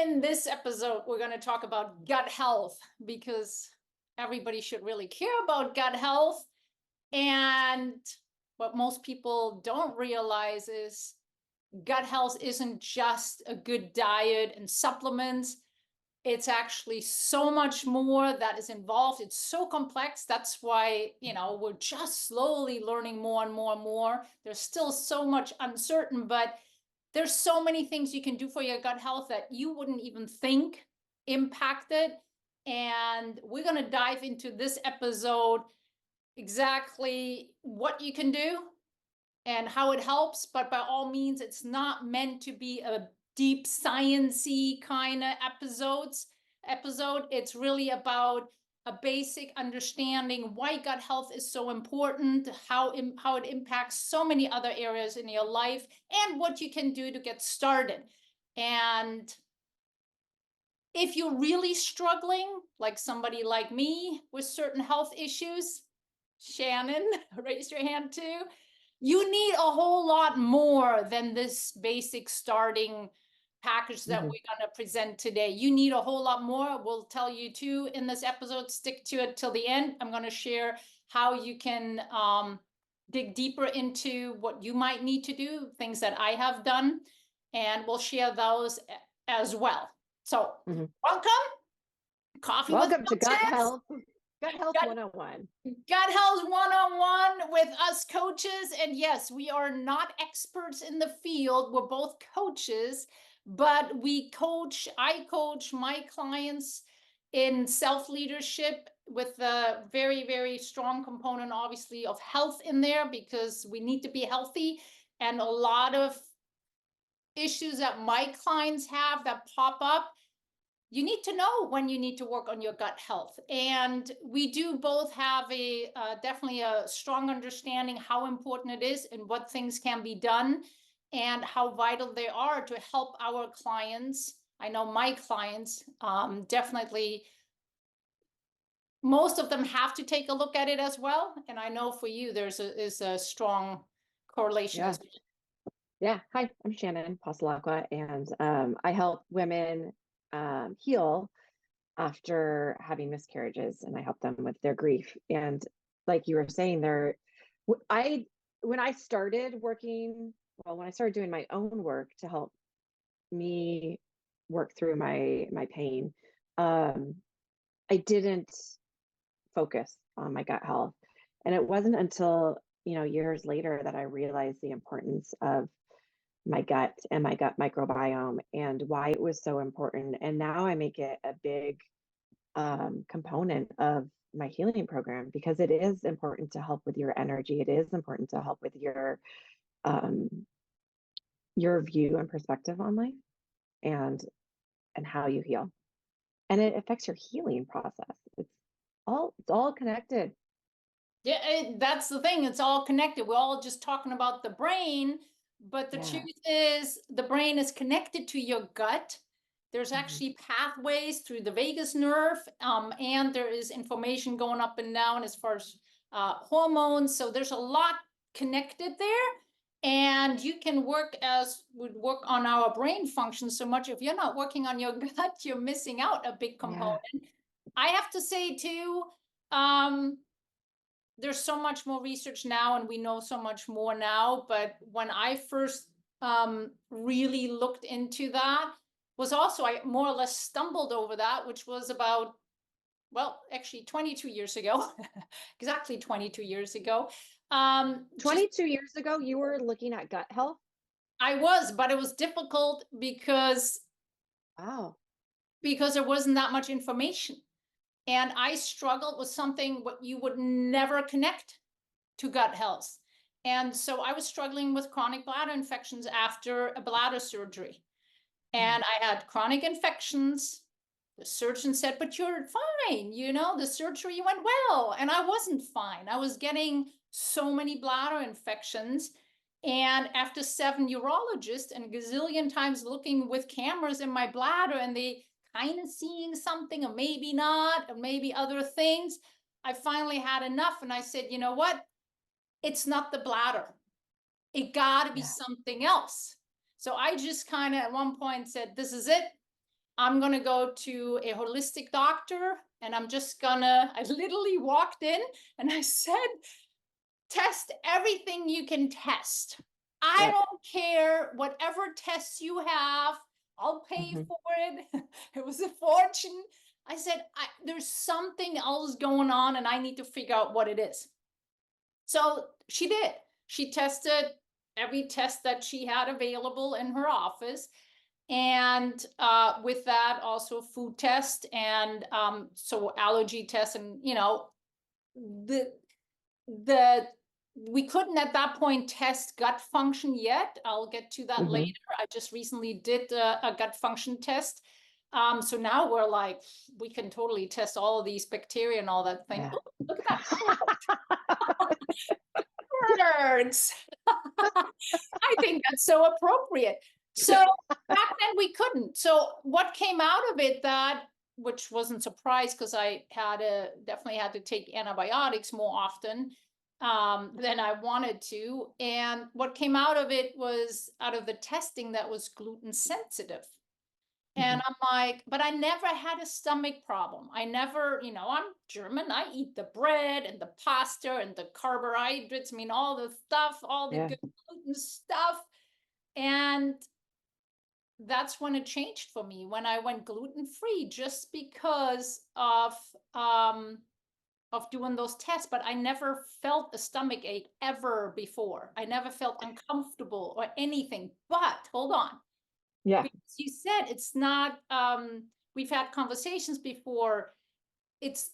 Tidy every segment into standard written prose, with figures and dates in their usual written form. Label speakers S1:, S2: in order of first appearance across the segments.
S1: In this episode, we're going to talk about gut health because everybody should really care about gut health. And what most people don't realize is gut health isn't just a good diet and supplements. It's actually so much more that is involved. It's so complex. That's why, we're just slowly learning more and more and more. There's still so much uncertain, but there's so many things you can do for your gut health that you wouldn't even think impact it. And we're going to dive into this episode exactly what you can do and how it helps. But by all means, it's not meant to be a deep sciencey kind of episode. It's really about a basic understanding why gut health is so important, how it impacts so many other areas in your life, and what you can do to get started. And if you're really struggling, like somebody like me with certain health issues, Shannon, raise your hand too. You need a whole lot more than this basic starting package that we're going to present today. You need a whole lot more. We'll tell you too in this episode. Stick to it till the end. I'm going to share how you can dig deeper into what you might need to do, things that I have done, and we'll share those as well. So welcome. Coffee
S2: Welcome
S1: with
S2: to Gut
S1: Tips.
S2: Health. Gut Health 101.
S1: Gut Health 101 with us coaches. And yes, we are not experts in the field. We're both coaches, but I coach my clients in self-leadership with a very, very strong component, obviously, of health in there because we need to be healthy. And a lot of issues that my clients have that pop up, you need to know when you need to work on your gut health. And we do both have definitely a strong understanding how important it is and what things can be done and how vital they are to help our clients. I know my clients definitely, most of them have to take a look at it as well. And I know for you, is a strong correlation as well.
S2: Yeah. Hi, I'm Shannon Passalacqua, and I help women heal after having miscarriages, and I help them with their grief. And like you were saying there, when I started doing my own work to help me work through my pain, I didn't focus on my gut health. And it wasn't until, years later that I realized the importance of my gut and my gut microbiome and why it was so important. And now I make it a big component of my healing program because it is important to help with your energy. It is important to help with your view and perspective on life and how you heal. And it affects your healing process. It's all connected.
S1: Yeah, that's the thing. It's all connected. We're all just talking about the brain, but the truth is the brain is connected to your gut. There's actually pathways through the vagus nerve, and there is information going up and down as far as hormones. So there's a lot connected there. And you can work on our brain function so much. If you're not working on your gut, you're missing out a big component. Yeah. I have to say too, there's so much more research now and we know so much more now. But when I first really looked into that, was also, I more or less stumbled over that, which was about, actually 22 years ago, exactly 22 years ago.
S2: 22 years ago, you were looking at gut health?
S1: I was, but it was difficult because there wasn't that much information. And I struggled with something what you would never connect to gut health. And so I was struggling with chronic bladder infections after a bladder surgery. And I had chronic infections. The surgeon said, but you're fine. The surgery went well. And I wasn't fine. I was getting so many bladder infections. And after 7 urologists and a gazillion times looking with cameras in my bladder and they kind of seeing something or maybe not, or maybe other things, I finally had enough. And I said, you know what? It's not the bladder. It got to be something else. So I just kind of at one point said, this is it. I'm going to go to a holistic doctor and I literally walked in and I said, test everything you can test. I
S2: Yep.
S1: don't care whatever tests you have. I'll pay
S2: Mhm.
S1: for it. It was a fortune. I said, there's something else going on and I need to figure out what it is. So she did. She tested every test that she had available in her office. And with that, also food test and so allergy test. And, the the we couldn't at that point test gut function yet. I'll get to that
S2: Mhm.
S1: later. I just recently did a gut function test. So now we're like, we can totally test all of these bacteria and all that thing.
S2: Yeah.
S1: Oh, look at that. Birds. I think that's so appropriate. So back then we couldn't. So what came out of it which wasn't surprised because I definitely had to take antibiotics more often than I wanted to. And what came out of it was out of the testing that was gluten sensitive. And
S2: Mhm.
S1: I'm like, but I never had a stomach problem. I never, I'm German. I eat the bread and the pasta and the carbohydrates. I mean, all the stuff, all the
S2: Yeah.
S1: good gluten stuff. And that's when it changed for me when I went gluten free, just because of doing those tests. But I never felt a stomach ache ever before. I never felt uncomfortable or anything. But hold on,
S2: Yeah.
S1: because you said it's not we've had conversations before. It's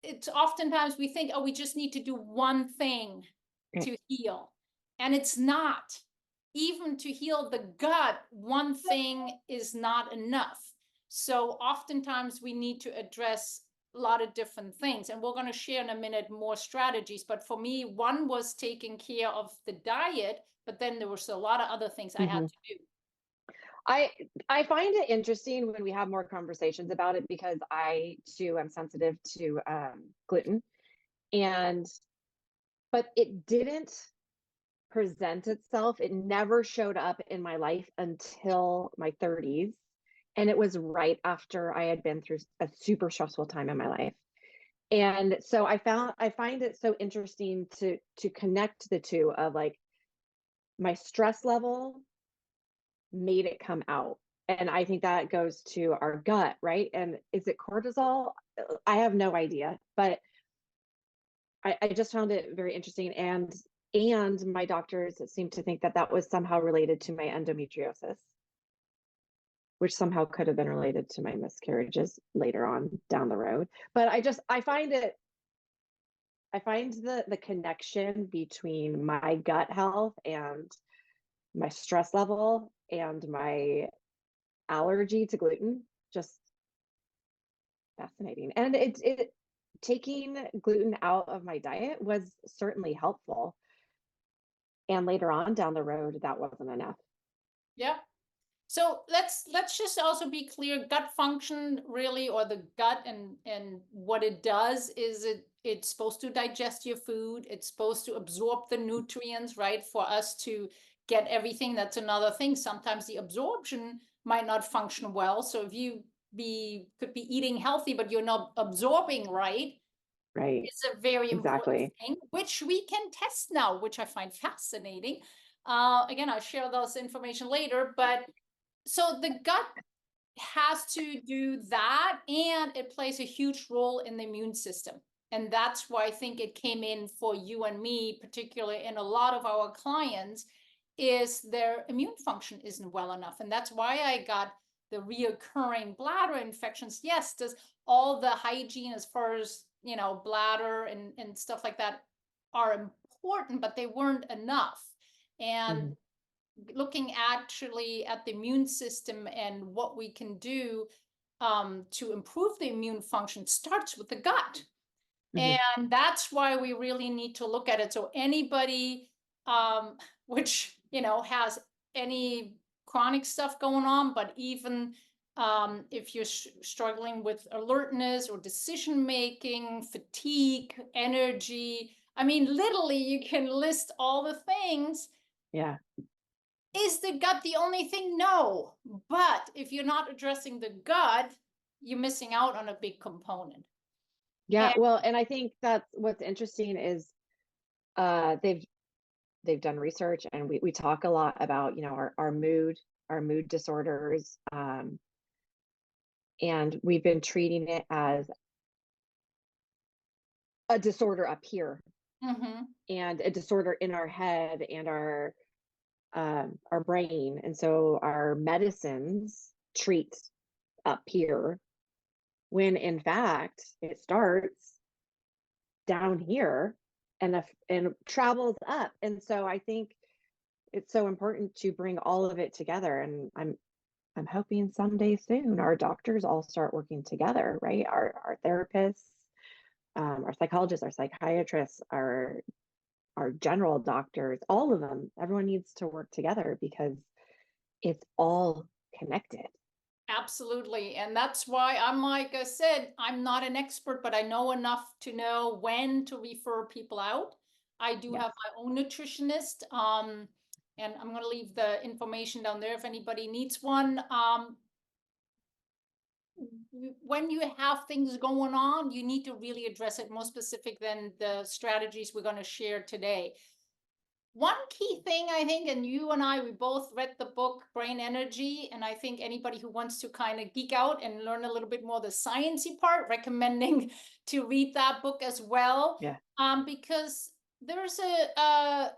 S1: it's oftentimes we think, oh, we just need to do one thing
S2: Right.
S1: to heal, and it's not. Even to heal the gut, one thing is not enough. So oftentimes we need to address a lot of different things, and we're going to share in a minute more strategies. But for me, one was taking care of the diet, but then there was a lot of other things I had
S2: Mhm.
S1: to do.
S2: I I find it interesting when we have more conversations about it because I too am sensitive to gluten, and but it didn't present itself. It never showed up in my life until my 30s, and it was right after I had been through a super stressful time in my life. And so I find it so interesting to connect the two of like my stress level made it come out. And I think that goes to our gut, right? And is it cortisol? I have no idea, but I just found it very interesting. And my doctors seem to think that that was somehow related to my endometriosis, which somehow could have been related to my miscarriages later on down the road. But I find the connection between my gut health and my stress level and my allergy to gluten just fascinating. And it taking gluten out of my diet was certainly helpful. And later on down the road, that wasn't enough.
S1: Yeah. So let's just also be clear. Gut function really, or the gut and what it does is it's supposed to digest your food. It's supposed to absorb the nutrients, right? For us to get everything. That's another thing. Sometimes the absorption might not function well. So if you could be eating healthy, but you're not absorbing right,
S2: Right.
S1: it's a very important
S2: Exactly.
S1: thing, which we can test now, which I find fascinating. Again, I'll share those information later, but so the gut has to do that, and it plays a huge role in the immune system. And that's why I think it came in for you and me, particularly, and a lot of our clients, is their immune function isn't well enough. And that's why I got the reoccurring bladder infections. Yes, does all the hygiene as far as, bladder and stuff like that are important, but they weren't enough. And
S2: Mhm.
S1: looking actually at the immune system and what we can do to improve the immune function starts with the gut.
S2: Mhm.
S1: And that's why we really need to look at it. So anybody which, has any chronic stuff going on, but even if you're struggling with alertness or decision making, fatigue, energy, I mean, literally, you can list all the things.
S2: Yeah.
S1: Is the gut the only thing? No. But if you're not addressing the gut, you're missing out on a big component.
S2: Yeah,
S1: And
S2: well, and I think that's what's interesting is uh they've they've done research, and we talk a lot about, you know, our mood disorders, and we've been treating it as a disorder up here
S1: mhm,
S2: and a disorder in our head and our brain, and so our medicines treat up here, when in fact it starts down here and travels up. And so I think it's so important to bring all of it together, and I'm hoping someday soon our doctors all start working together, right? Our therapists, our psychologists, our psychiatrists, our general doctors, all of them, everyone needs to work together because it's all connected.
S1: absolutely. And that's why I'm, like I said, I'm not an expert, but I know enough to know when to refer people out. I do
S2: Yes.
S1: have my own nutritionist. And I'm going to leave the information down there if anybody needs one. When you have things going on, you need to really address it more specific than the strategies we're going to share today. One key thing, I think, and you and I, we both read the book Brain Energy, and I think anybody who wants to kind of geek out and learn a little bit more the sciencey part, recommending to read that book as well.
S2: Yeah.
S1: Because there's the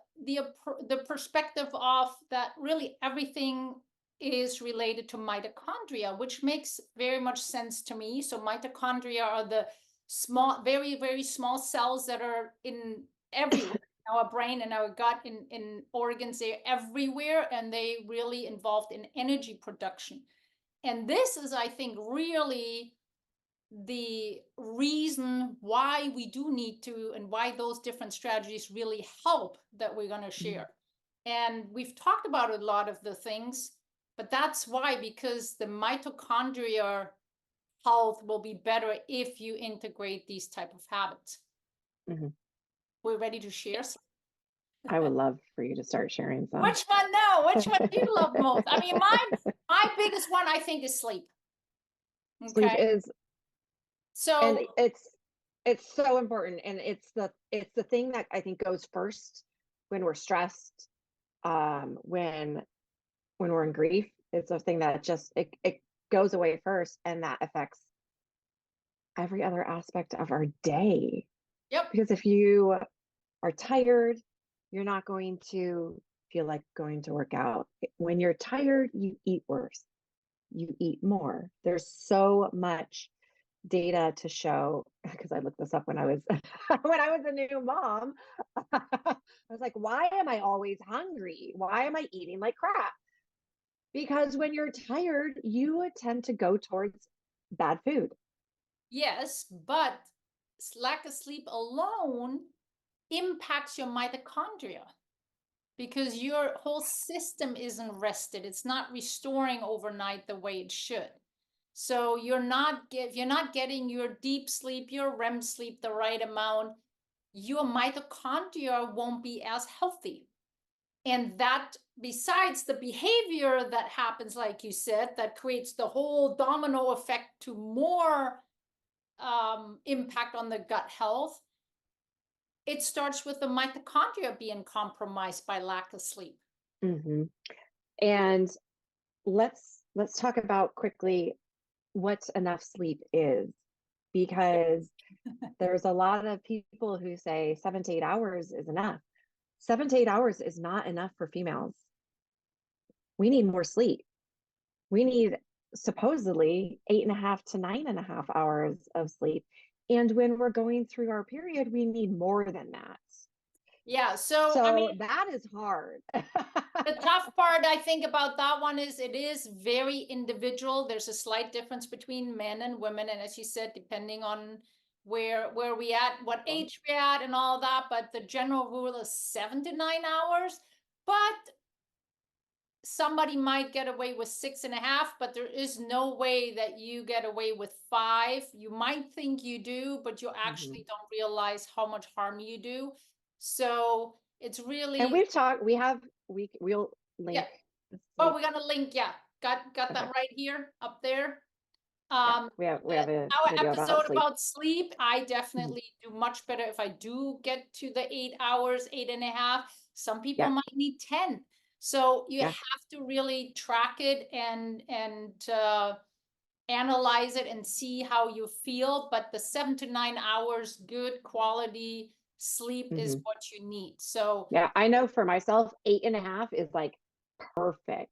S1: perspective of that really everything is related to mitochondria, which makes very much sense to me. So mitochondria are the small, very, very small cells that are in everywhere, our brain and our gut, in organs. They're everywhere, and they really involved in energy production. And this is, I think, really the reason why we do need to, and why those different strategies really help, that we're going to
S2: Mhm.
S1: share. And we've talked about a lot of the things, but that's why, because the mitochondria health will be better if you integrate these type of habits.
S2: Mhm.
S1: We're ready to share some.
S2: I would love for you to start sharing some.
S1: Which one now? Which one do you love most? I mean, my biggest one, I think, is sleep.
S2: Sleep
S1: Okay.
S2: is, and
S1: So
S2: it's so important, and it's the thing that I think goes first when we're stressed, when we're in grief. It's a thing that just it goes away first, and that affects every other aspect of our day.
S1: yep.
S2: Because if you are tired, you're not going to feel like going to work out. When you're tired, you eat worse, you eat more. There's so much data to show, because I looked this up when I was when I was a new mom. I was like, why am I always hungry? Why am I eating like crap? Because when you're tired, you tend to go towards bad food.
S1: Yes, but lack of sleep alone impacts your mitochondria, because your whole system isn't rested. It's not restoring overnight the way it should. So if you're not getting your deep sleep, your REM sleep, the right amount, your mitochondria won't be as healthy. And that, besides the behavior that happens, like you said, that creates the whole domino effect to more impact on the gut health, it starts with the mitochondria being compromised by lack of sleep.
S2: Mm-hmm. And let's talk about quickly what enough sleep is, because there's a lot of people who say 7 to 8 hours is enough. 7 to 8 hours is not enough for females. We need more sleep. We need supposedly 8.5 to 9.5 hours of sleep. And when we're going through our period, we need more than that.
S1: Yeah. So, I
S2: So
S1: mean,
S2: that is hard.
S1: the tough part, I think, about that one is it is very individual. There's a slight difference between men and women. And as you said, depending on where we at, what age we're at, and all that. But the general rule is 7 to 9 hours. But somebody might get away with 6.5, but there is no way that you get away with 5. You might think you do, but you
S2: Mhm.
S1: actually don't realize how much harm you do. So it's
S2: And
S1: really,
S2: we've talked, we'll
S1: yeah,
S2: link
S1: Oh, we got a link. Yeah. Got
S2: Okay.
S1: that right here up there.
S2: Yeah, we have a
S1: Our
S2: video
S1: episode
S2: about sleep.
S1: about sleep, I definitely do much better if I do get to the 8 hours, 8.5. Some people
S2: Yeah,
S1: might need 10. So you
S2: yeah.
S1: have to really track it and analyze it and see how you feel. But the 7 to 9 hours, good quality sleep is
S2: Hmm.
S1: what you need. So
S2: Yeah, I know for myself, 8.5 is like perfect.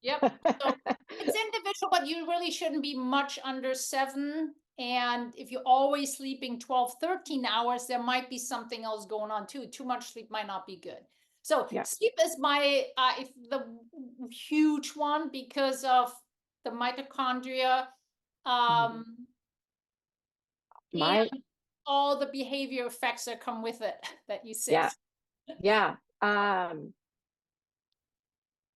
S1: yep. So it's individual, but you really shouldn't be much under 7. And if you're always sleeping 12, 13 hours, there might be something else going on too. Too much sleep might not be good. So
S2: Yeah.
S1: sleep is my if the huge one because of the mitochondria
S2: Mhm.
S1: and
S2: My,
S1: all the behavior effects that come with it that you said.
S2: yeah, yeah.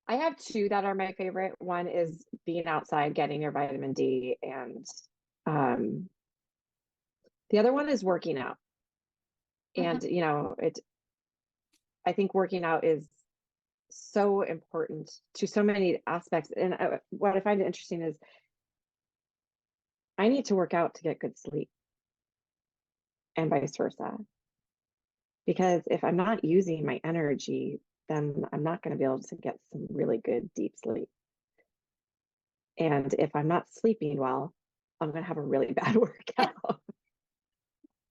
S2: I have two that are my favorite. One is being outside, getting your vitamin D, and um, the other one is working out.
S1: Mhm.
S2: And I think working out is so important to so many aspects. And what I find interesting is I need to work out to get good sleep, and vice versa. Because if I'm not using my energy, then I'm not going to be able to get some really good deep sleep. And if I'm not sleeping well, I'm going to have a really bad workout.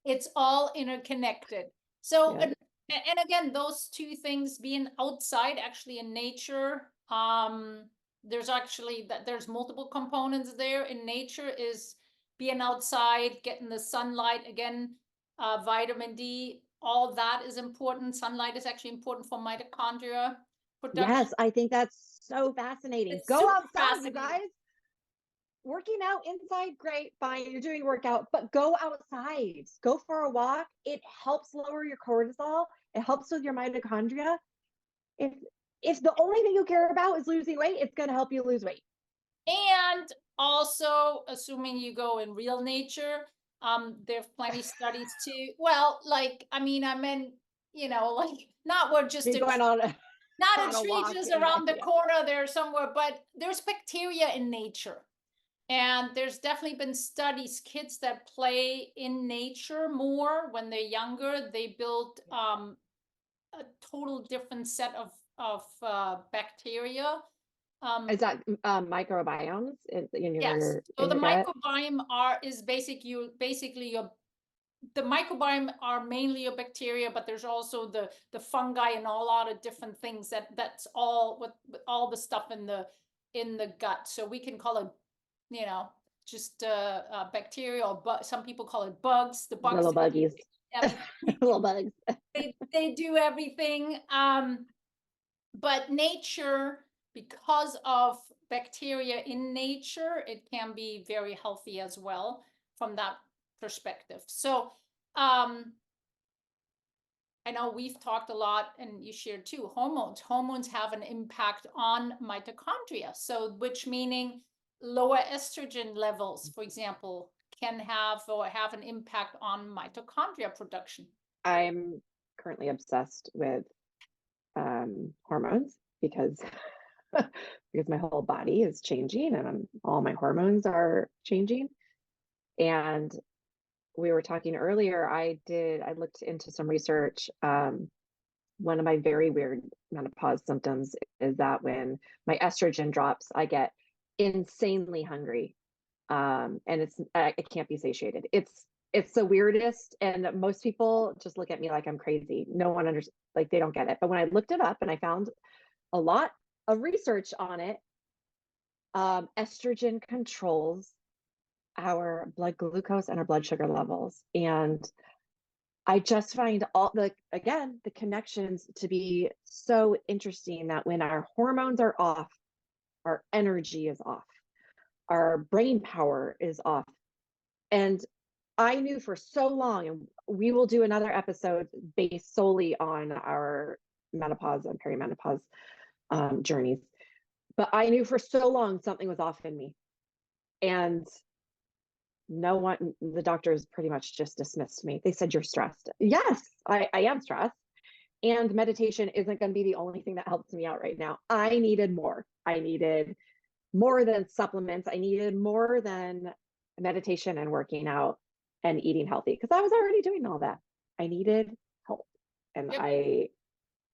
S1: It's all interconnected. So,
S2: Yeah.
S1: and again, those two things being outside, actually in nature, there's actually that there's multiple components there. In nature is being outside, getting the sunlight again, vitamin D, all that is important. Sunlight is actually important for mitochondria production.
S2: Yes, I think that's so fascinating.
S1: It's
S2: Go
S1: super
S2: outside, you
S1: fascinating.
S2: guys. Working out inside, great, fine. You're doing workout, but go outside. Go for a walk. It helps lower your cortisol. It helps with your mitochondria. If if the only thing you care about is losing weight, it's going to help you lose weight.
S1: And also, assuming you go in real nature, there's plenty studies too. Well, like, I mean, I meant, like not we're just
S2: You're
S1: a
S2: going on a
S1: not a
S2: on a
S1: tree
S2: walk
S1: just
S2: and
S1: around the
S2: yeah.
S1: corner there somewhere, but there's bacteria in nature. And there's definitely been studies, kids that play in nature more when they're younger, they build a total different set of bacteria.
S2: Is
S1: Um,
S2: that microbiomes
S1: Yes. So
S2: in
S1: the
S2: your gut?
S1: microbiome is basically your the microbiome are mainly your bacteria, but there's also the fungi and a lot of different things that's all with all the stuff in the gut. So we can call it, just bacteria or some people call it bugs. The bugs
S2: Little buggies.
S1: everything.
S2: Little bugs.
S1: They do everything. But nature, because of bacteria in nature, it can be very healthy as well from that perspective. So I know we've talked a lot and you shared too, hormones have an impact on mitochondria, so which meaning lower estrogen levels, for example, can have or have an impact on mitochondria production.
S2: I'm currently obsessed with hormones because because my whole body is changing and all my hormones are changing. And we were talking earlier, I looked into some research. One of my very weird menopause symptoms is that when my estrogen drops, I get insanely hungry. And it can't be satiated. It's the weirdest, and most people just look at me like I'm crazy. No one understands, like they don't get it. But when I looked it up and I found a lot of research on it, estrogen controls our blood glucose and our blood sugar levels. And I just find the connections to be so interesting that when our hormones are off, our energy is off, our brain power is off. And I knew for so long, and we will do another episode based solely on our menopause and perimenopause journeys. But I knew for so long something was off in me. And no one, the doctors pretty much just dismissed me. They said, "You're stressed." Yes, I am stressed. And meditation isn't going to be the only thing that helps me out right now. I needed more. I needed more than supplements. I needed more than meditation and working out and eating healthy because I was already doing all that. I needed help. And
S1: Yep.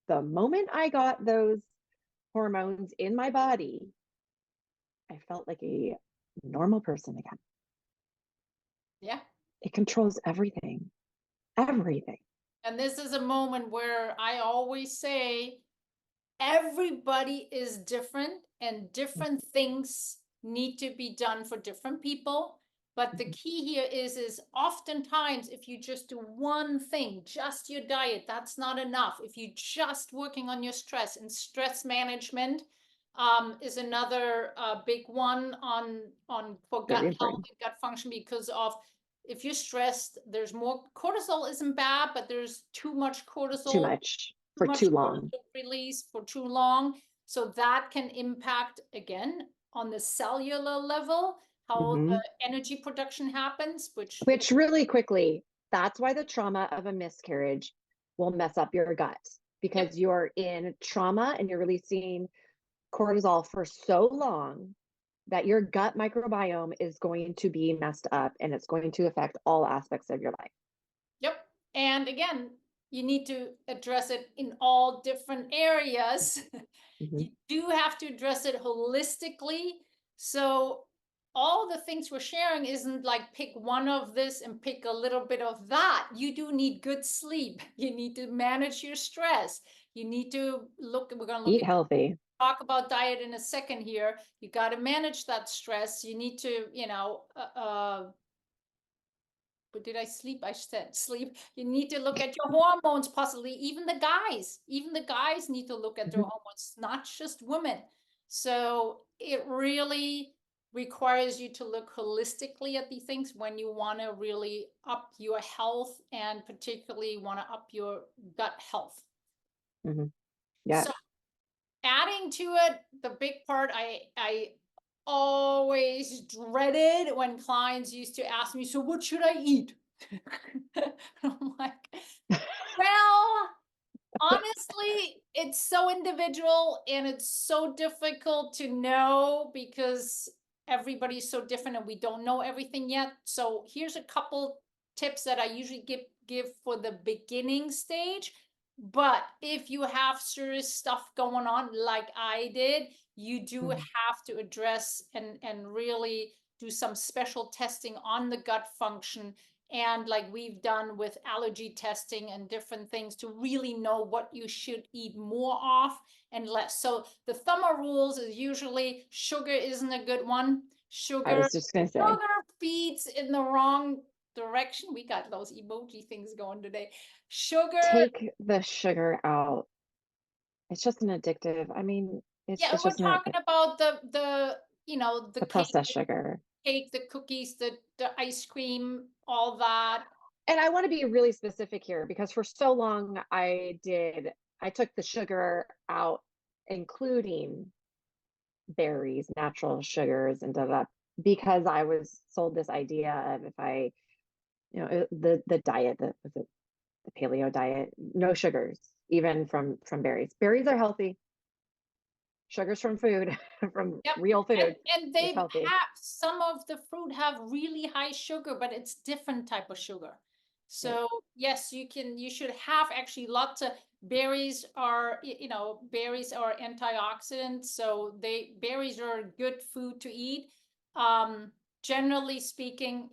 S2: the moment I got those hormones in my body, I felt like a normal person again.
S1: Yeah.
S2: It controls everything, everything.
S1: And this is a moment where I always say, everybody is different and different things need to be done for different people. But the key here is oftentimes if you just do one thing, just your diet, that's not enough. If you just working on your stress, and stress management is another big one on for gut
S2: Very
S1: health
S2: important.
S1: and gut function, because of if you're stressed, there's more cortisol isn't bad, but there's too much cortisol.
S2: Too much
S1: Too
S2: for
S1: much
S2: too long.
S1: release for too long. So that can impact again on the cellular level, how the energy production happens, which
S2: really quickly, that's why the trauma of a miscarriage will mess up your gut, because you're in trauma and you're releasing cortisol for so long that your gut microbiome is going to be messed up and it's going to affect all aspects of your life.
S1: Yep. And again, you need to address it in all different areas. You do have to address it holistically. So all the things we're sharing isn't like pick one of this and pick a little bit of that. You do need good sleep. You need to manage your stress. You need to look, we're going to look
S2: Eat
S1: at
S2: healthy.
S1: talk about diet in a second here. You got to manage that stress. You need to, but did I sleep? I said sleep. You need to look at your hormones, possibly. Even the guys need to look at their hormones, not just women. So it really requires you to look holistically at these things when you want to really up your health, and particularly want to up your gut health.
S2: Yeah.
S1: So adding to it, the big part I always dreaded when clients used to ask me, so what should I eat? I'm like, well, honestly, it's so individual and it's so difficult to know because everybody's so different and we don't know everything yet. So here's a couple tips that I usually give for the beginning stage. But if you have serious stuff going on like I did, you do have to address and really do some special testing on the gut function, and like we've done with allergy testing and different things to really know what you should eat more of and less. So the thumb rules is usually sugar isn't a good one.
S2: I was just going to say,
S1: Sugar feeds in the wrong direction. We got those emoji things going today. Sugar.
S2: take the sugar out. It's just an addictive. I mean, it's
S1: We're
S2: just
S1: talking about the
S2: the processed sugar.
S1: cake, the cookies, the ice cream, all that.
S2: And I want to be really specific here because for so long I took the sugar out, including berries, natural sugars, and because I was sold this idea of if I, the diet, the paleo diet, no sugars, even from berries. Berries are healthy. Sugars from food, from real food,
S1: and they
S2: healthy.
S1: have some of the fruit have really high sugar, but it's different type of sugar. So yes, you should have actually lots of berries are, berries are antioxidants, so berries are good food to eat. Generally speaking,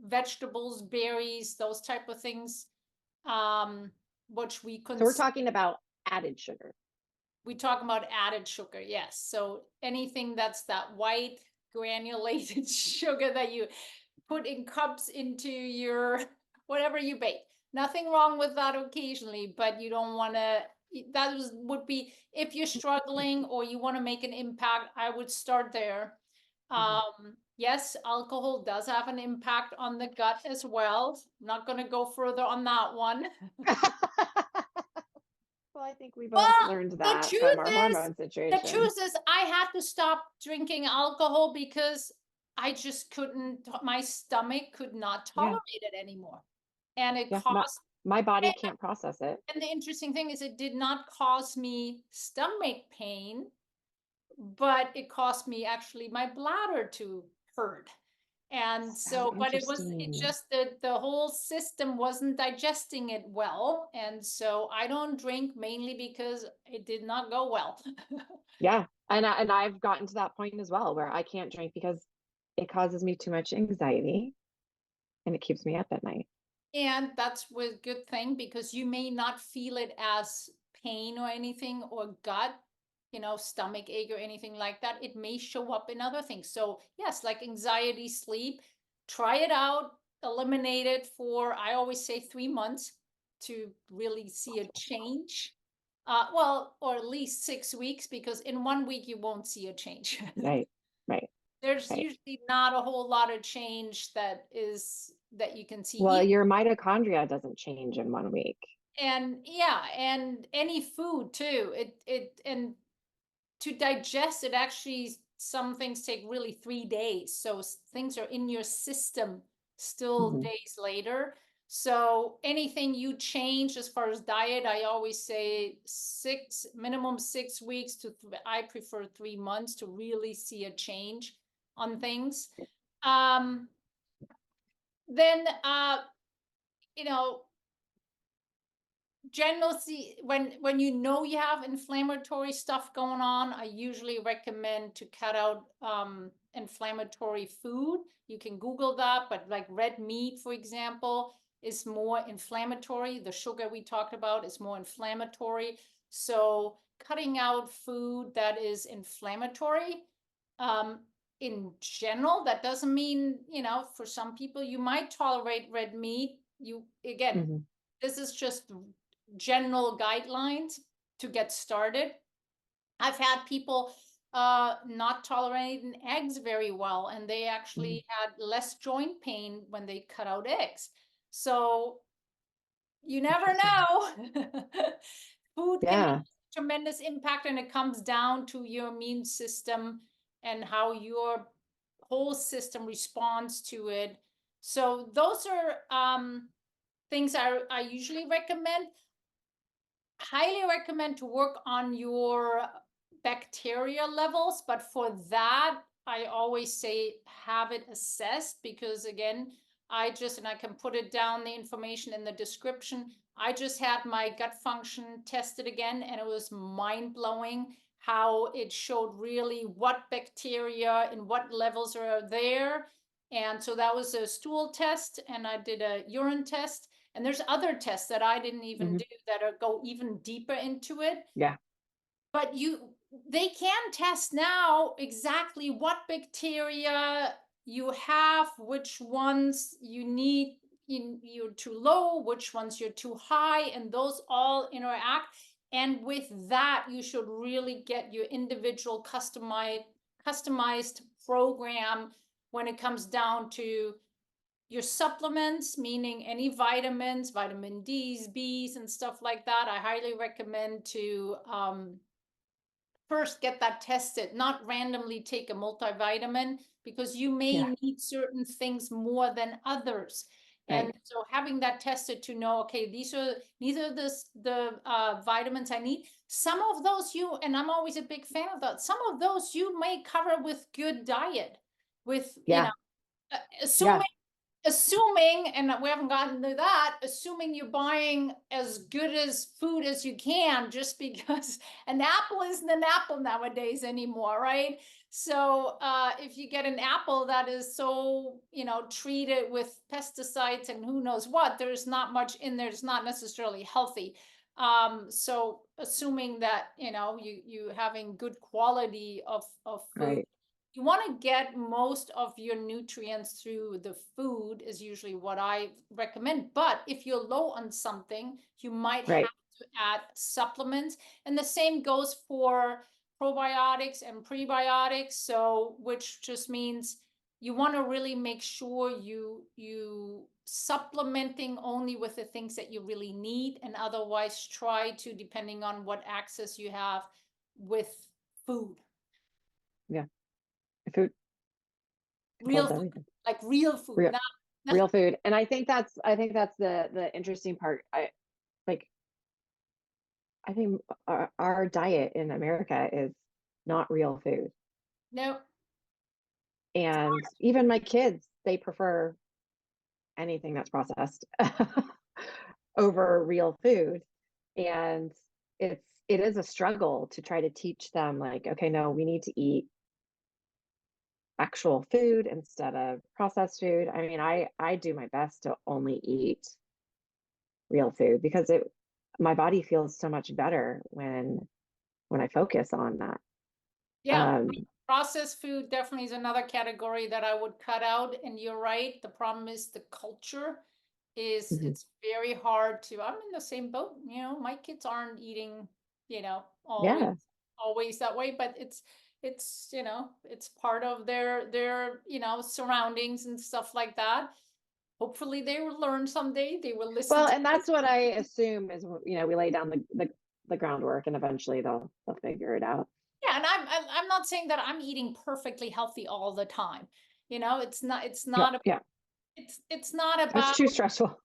S1: vegetables, berries, those type of things, which we
S2: So we're talking about added sugar.
S1: we talk about added sugar, yes. So anything that's that white granulated sugar that you put in cups into your whatever you bake. Nothing wrong with that occasionally, but you don't want to. Would be if you're struggling or you want to make an impact, I would start there. Yes, alcohol does have an impact on the gut as well. I'm not going to go further on that one.
S2: Well, I think we both learned that from our hormone situation.
S1: The truth is, I had to stop drinking alcohol because I just couldn't, my stomach could not tolerate it anymore. And it caused
S2: my body can't process it.
S1: And the interesting thing is it did not cause me stomach pain, but it caused me actually my bladder to hurt. And so, but it
S2: Interesting.
S1: just that the whole system wasn't digesting it well. And so I don't drink mainly because it did not go well.
S2: Yeah. And I've gotten to that point as well where I can't drink because it causes me too much anxiety and it keeps me up at night.
S1: And that's a good thing because you may not feel it as pain or anything or gut, stomach ache or anything like that. It may show up in other things. So yes, like anxiety, sleep, try it out, eliminate it for, I always say 3 months to really see a change. Well, or at least 6 weeks, because in 1 week you won't see a change.
S2: Right. Right.
S1: There's
S2: Right.
S1: usually not a whole lot of change that you can see.
S2: Well, your mitochondria doesn't change in 1 week.
S1: And yeah, and any food too, and to digest it, actually some things take really 3 days, so things are in your system still
S2: Mhm.
S1: days later. So anything you change as far as diet, I always say minimum 6 weeks to I prefer 3 months to really see a change on things. um then you know generally, when you have inflammatory stuff going on, I usually recommend to cut out inflammatory food. You can Google that, but like red meat, for example, is more inflammatory. The sugar we talked about is more inflammatory. So cutting out food that is inflammatory, um, in general, that doesn't mean, for some people you might tolerate red meat. Again,
S2: Mhm.
S1: this is just general guidelines to get started. I've had people not tolerating eggs very well, and they
S2: Mhm.
S1: actually had less joint pain when they cut out eggs. So you never
S2: Interesting.
S1: know. Food can have
S2: Yeah.
S1: tremendous impact, and it comes down to your immune system and how your whole system responds to it. So those are things I usually recommend. Highly recommend to work on your bacteria levels, but for that, I always say have it assessed, because again, and I can put it down, the information in the description. I just had my gut function tested again, and it was mind blowing how it showed really what bacteria and what levels are there. And so that was a stool test, and I did a urine test. And there's other tests that I didn't even
S2: Mhm.
S1: do that go even deeper into it.
S2: Yeah.
S1: But they can test now exactly what bacteria you have, which ones you need, you're too low, which ones you're too high, and those all interact. And with that, you should really get your individual customized program when it comes down to your supplements, meaning any vitamins, vitamin D's, B's, and stuff like that. I highly recommend to first get that tested, not randomly take a multivitamin, because you may
S2: Yeah.
S1: need certain things more than others. And
S2: Right.
S1: so having that tested to know, okay, these are the vitamins I need. Some of those and I'm always a big fan of that. Some of those you may cover with good diet, with,
S2: Yeah.
S1: assuming
S2: Yeah.
S1: and we haven't gotten to that, assuming you're buying as good as food as you can, just because an apple isn't an apple nowadays anymore, right? So if you get an apple that is so, treated with pesticides and who knows what, there's not much in there. It's not necessarily healthy. So assuming that, you having good quality of food,
S2: Right.
S1: you want to get most of your nutrients through the food is usually what I recommend. But if you're low on something, you might have
S2: Right.
S1: to add supplements. And the same goes for probiotics and prebiotics. So, which just means you want to really make sure you supplementing only with the things that you really need, and otherwise try to, depending on what access you have, with food.
S2: Yeah. Food
S1: Real
S2: holds
S1: food,
S2: everything.
S1: like real food,
S2: Real.
S1: not
S2: real food. And I think that's the interesting part. Like I think our diet in America is not real food.
S1: No,
S2: And even my kids, they prefer anything that's processed over real food. And it is a struggle to try to teach them like, okay, no, we need to eat actual food instead of processed food. I mean, I do my best to only eat real food because my body feels so much better when I focus on that.
S1: yeah, processed food definitely is another category that I would cut out. And you're right. The problem is the culture is
S2: Mhm.
S1: it's very hard to, I'm in the same boat, my kids aren't eating, always
S2: Yeah.
S1: always that way, but it's part of their surroundings and stuff like that. Hopefully they will learn someday. They will listen
S2: Well,
S1: to
S2: and
S1: this.
S2: that's what I assume is, we lay down the groundwork and eventually they'll figure it out.
S1: Yeah, and I'm not saying that I'm eating perfectly healthy all the time. It's
S2: Yeah,
S1: not
S2: yeah.
S1: it's not
S2: That's
S1: about,
S2: too stressful.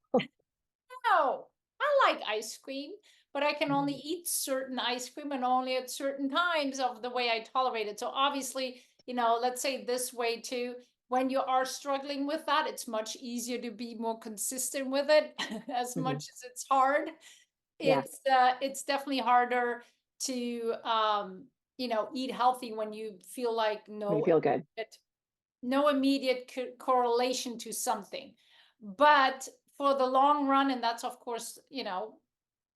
S1: no, I like ice cream, but I can only
S2: Mhm.
S1: eat certain ice cream and only at certain times of the way I tolerate it. So obviously, let's say this way too, when you are struggling with that, it's much easier to be more consistent with it. As much
S2: Mhm.
S1: as it's hard,
S2: Yeah,
S1: it's definitely harder to eat healthy when you feel like
S2: when you feel good.
S1: no immediate correlation to something. But for the long run, and that's of course,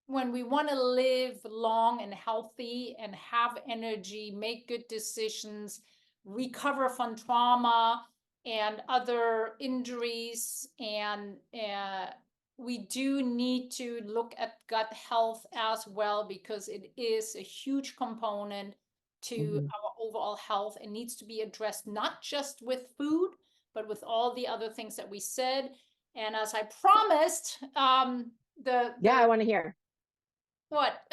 S1: when we want to live long and healthy and have energy, make good decisions, recover from trauma and other injuries, and we do need to look at gut health as well, because it is a huge component to
S2: Mhm.
S1: our overall health and needs to be addressed not just with food, but with all the other things that we said. And as I promised,
S2: Yeah, I
S1: the
S2: want to hear
S1: what?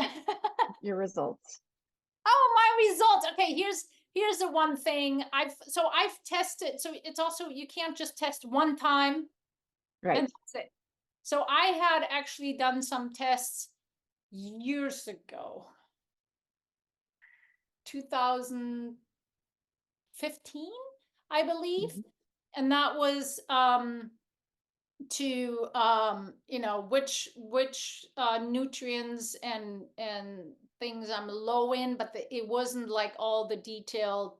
S2: your results.
S1: Oh, my results. Okay, here's the one thing I've tested. So it's also, you can't just test one time and
S2: Right.
S1: that's it. So I had actually done some tests years ago, 2015, I believe.
S2: Mhm.
S1: And that was to which nutrients and things I'm low in, but it wasn't like all the detailed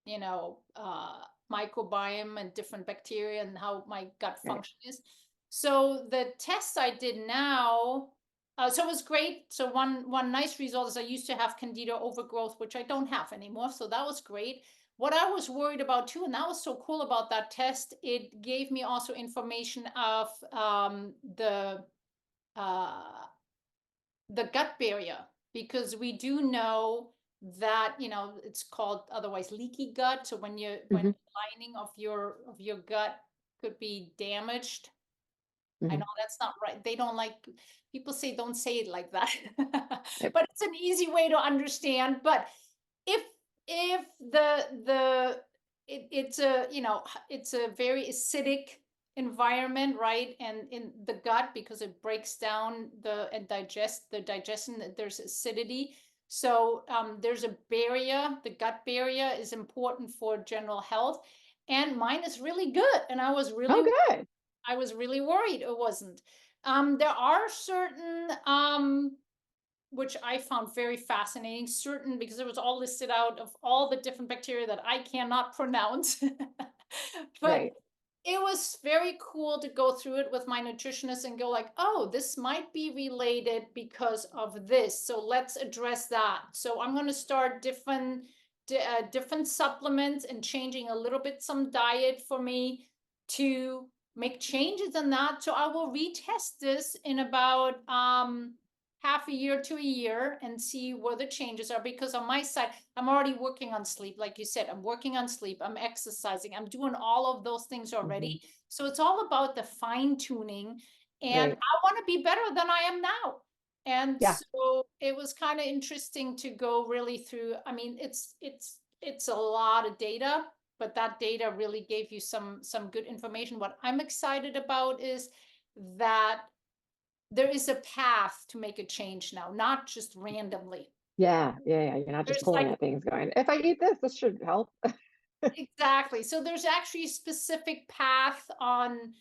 S1: you know, uh, microbiome and different bacteria and how my gut
S2: Right.
S1: function is. So the tests I did now, so it was great. So one nice result is I used to have candida overgrowth, which I don't have anymore. So that was great. What I was worried about too, and that was so cool about that test, it gave me also information of uh, the gut barrier, because we do know that it's called otherwise leaky gut. So when
S2: Mhm.
S1: lining of your gut could be damaged. I
S2: Mhm.
S1: know that's not right. They don't like, people say don't say it like that.
S2: Yep.
S1: But it's an easy way to understand. But if if it's a very acidic environment, right? And in the gut, because it breaks down the digestion, there's acidity. So there's a barrier. The gut barrier is important for general health, and mine is really good. And
S2: Oh, good.
S1: I was really worried it wasn't. There are certain which I found very fascinating, certain, because it was all listed out of all the different bacteria that I cannot pronounce. But
S2: Right.
S1: it was very cool to go through it with my nutritionist and go like, oh, this might be related because of this. So let's address that. So I'm going to start different supplements and changing a little bit some diet for me to make changes in that. So I will retest this in about half a year to a year and see where the changes are, because on my side I'm already working on sleep. Like you said, I'm working on sleep, I'm exercising, I'm doing all of those things already.
S2: Mhm.
S1: So it's all about the fine tuning, and
S2: Right.
S1: I want to be better than I am now. And
S2: Yeah.
S1: so it was kind of interesting to go really through. I mean, it's a lot of data, but that data really gave you some good information. What I'm excited about is that there is a path to make a change now, not just randomly.
S2: Yeah. You're not just
S1: There's
S2: pulling
S1: like
S2: at things going, if I eat this should help.
S1: exactly. So there's actually a specific path on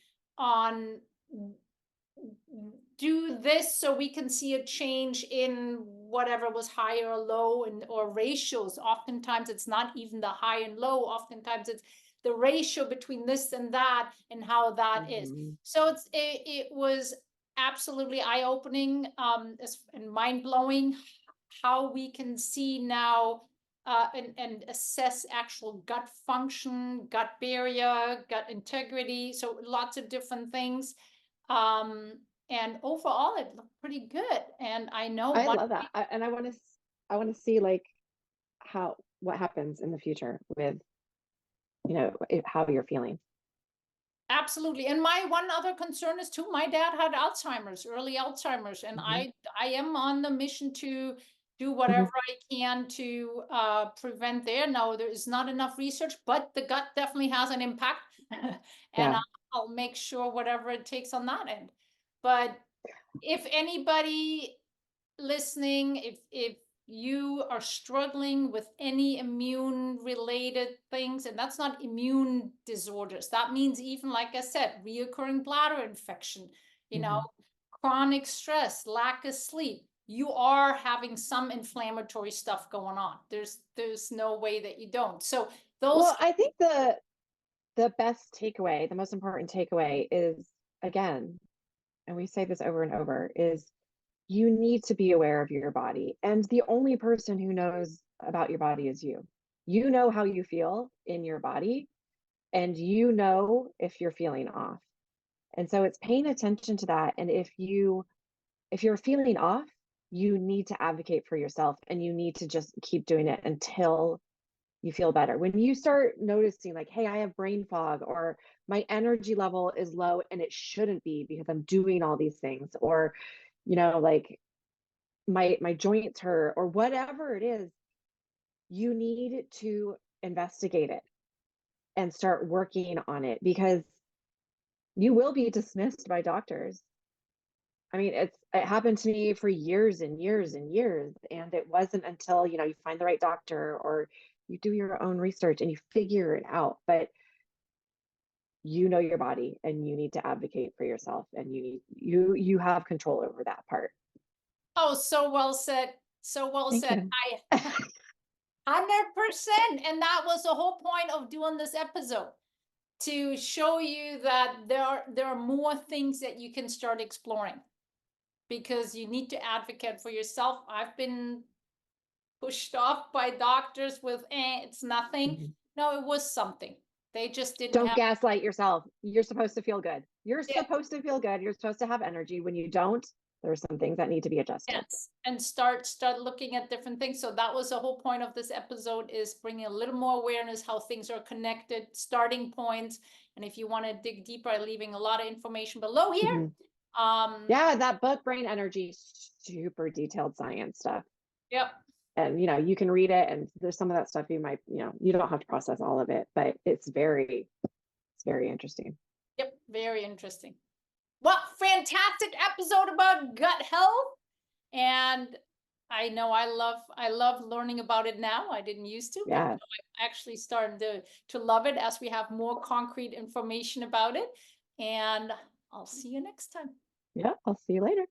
S1: do this so we can see a change in whatever was high or low, and or ratios. Oftentimes it's not even the high and low. Oftentimes it's the ratio between this and that and how that is.
S2: Mhm.
S1: So it was absolutely eye-opening and mind-blowing how we can see now and assess actual gut function, gut barrier, gut integrity. So lots of different things. And overall, it looked pretty good. And I know
S2: I
S1: one,
S2: love that. And I want to see like what happens in the future with, how you're feeling.
S1: absolutely. And my one other concern is too, my dad had Alzheimer's, early Alzheimer's, and
S2: Mhm.
S1: I am on the mission to do
S2: Mhm.
S1: whatever I can to prevent there. Now, there is not enough research, but the gut definitely has an impact. And
S2: Yeah.
S1: I'll make sure whatever it takes on that end. But if anybody listening, if you are struggling with any immune related things, and that's not immune disorders, that means even, like I said, reoccurring bladder infection,
S2: Mhm.
S1: chronic stress, lack of sleep, you are having some inflammatory stuff going on. There's no way that you don't. So those,
S2: Well, I think the best takeaway, the most important takeaway is, again, and we say this over and over, is you need to be aware of your body. And the only person who knows about your body is you. You know how you feel in your body, and you know if you're feeling off. And so it's paying attention to that. And if you're feeling off, you need to advocate for yourself, and you need to just keep doing it until you feel better. When you start noticing like, hey, I have brain fog, or my energy level is low and it shouldn't be because I'm doing all these things, or like my joints hurt, or whatever it is, you need to investigate it and start working on it, because you will be dismissed by doctors. I mean, it happened to me for years and years and years, and it wasn't until, you find the right doctor, or you do your own research and you figure it out. But you know your body, and you need to advocate for yourself, and you have control over that part.
S1: oh, so well said. So well
S2: Thank
S1: said.
S2: you.
S1: I 100%. And that was the whole point of doing this episode, to show you that there are more things that you can start exploring, because you need to advocate for yourself. I've been pushed off by doctors with it's nothing.
S2: Mhm.
S1: No, it was something. They just didn't
S2: Don't
S1: have.
S2: gaslight yourself. You're supposed to feel good. You're
S1: Yeah.
S2: supposed to feel good. You're supposed to have energy. When you don't, there's some things that need to be adjusted.
S1: Yes, and start looking at different things. So that was the whole point of this episode, is bringing a little more awareness how things are connected, starting points. And if you want to dig deeper, I'm leaving a lot of information below here.
S2: Mhm. Yeah, that book, Brain Energy, super detailed science stuff.
S1: Yep.
S2: And you can read it, and there's some of that stuff you might, you don't have to process all of it, but it's very interesting.
S1: Yep, very interesting. Well, fantastic episode about gut health. And I know I love learning about it now. I didn't used to, but now
S2: Yeah.
S1: I'm actually starting to love it as we have more concrete information about it. And I'll see you next time.
S2: Yeah, I'll see you later.